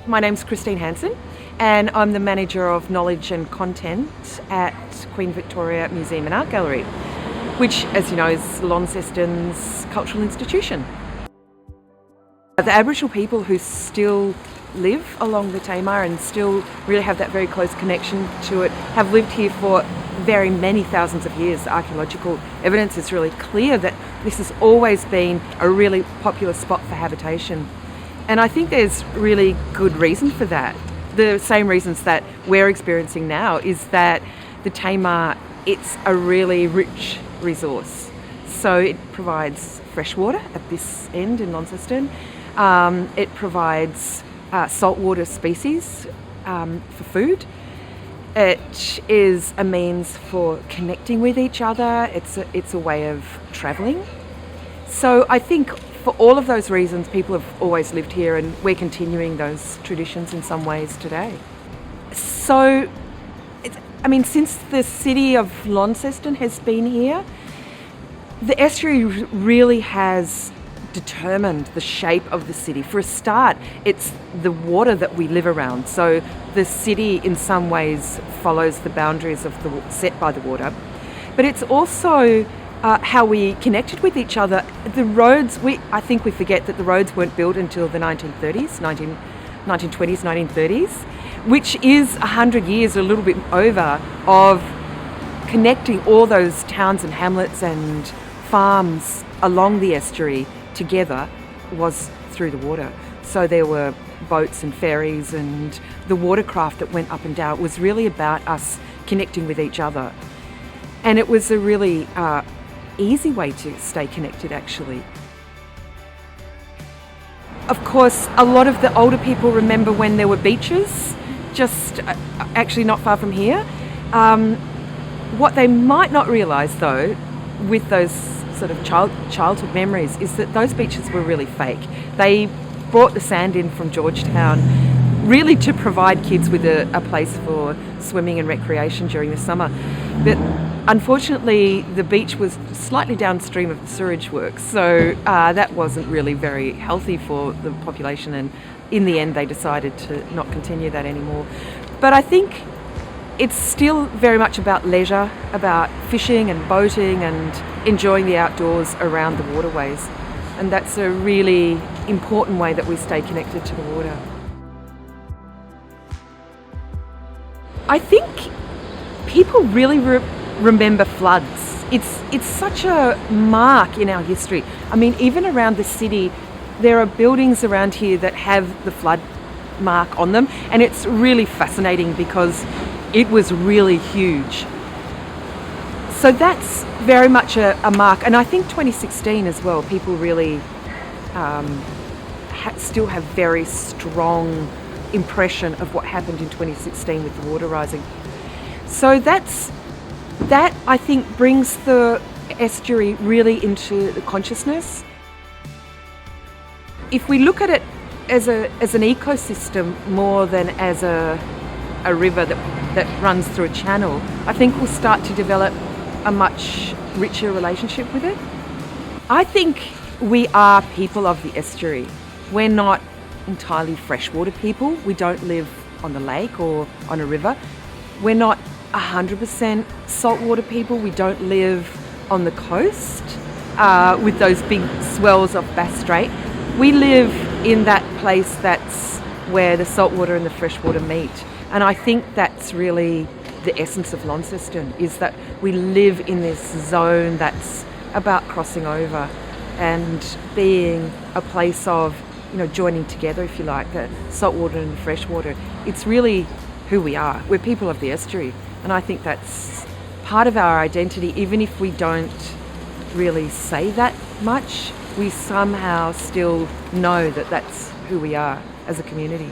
My name's Christine Hansen and I'm the Manager of Knowledge and Content at Queen Victoria Museum and Art Gallery, which, as you know, is Launceston's cultural institution. The Aboriginal people who still live along the Tamar and still really have that very close connection to it have lived here for very many thousands of years. The archaeological evidence is really clear that this has always been a really popular spot for habitation. And I think there's really good reason for that. The same reasons that we're experiencing now is that the Tamar, it's a really rich resource. So it provides fresh water at this end in Launceston. It provides saltwater species for food. It is a means for connecting with each other. It's a way of travelling. So I think for all of those reasons, people have always lived here, and we're continuing those traditions in some ways today. So, since the city of Launceston has been here, the estuary really has determined the shape of the city. For a start, it's the water that we live around. So the city in some ways follows the boundaries set by the water. But it's also how we connected with each other. The roads, I think we forget that the roads weren't built until the 1930s, 1920s, 1930s, which is 100 years, a little bit over, of connecting all those towns and hamlets and farms along the estuary together was through the water. So there were boats and ferries, and the watercraft that went up and down. It was really about us connecting with each other. And it was a really easy way to stay connected, actually. Of course, a lot of the older people remember when there were beaches, just actually not far from here. What they might not realise, though, with those sort of childhood memories, is that those beaches were really fake. They brought the sand in from Georgetown really to provide kids with a place for swimming and recreation during the summer. But unfortunately, the beach was slightly downstream of the sewage works, so that wasn't really very healthy for the population, and in the end they decided to not continue that anymore. But I think it's still very much about leisure, about fishing and boating and enjoying the outdoors around the waterways, and that's a really important way that we stay connected to the water. I think people really remember floods. It's such a mark in our history. Even around the city, there are buildings around here that have the flood mark on them, and it's really fascinating because it was really huge. So that's very much a mark, and I think 2016 as well, people really still have very strong impression of what happened in 2016 with the water rising. So that I think brings the estuary really into the consciousness. If we look at it as an ecosystem more than as a river that runs through a channel, I think we'll start to develop a much richer relationship with it. I think we are people of the estuary. We're not entirely freshwater people. We don't live on the lake or on a river. We're not 100% saltwater people. We don't live on the coast with those big swells of Bass Strait. We live in that place that's where the saltwater and the freshwater meet. And I think that's really the essence of Launceston, is that we live in this zone that's about crossing over and being a place of, joining together, if you like, the saltwater and the freshwater. It's really who we are. We're people of the estuary, and I think that's part of our identity. Even if we don't really say that much, we somehow still know that that's who we are as a community.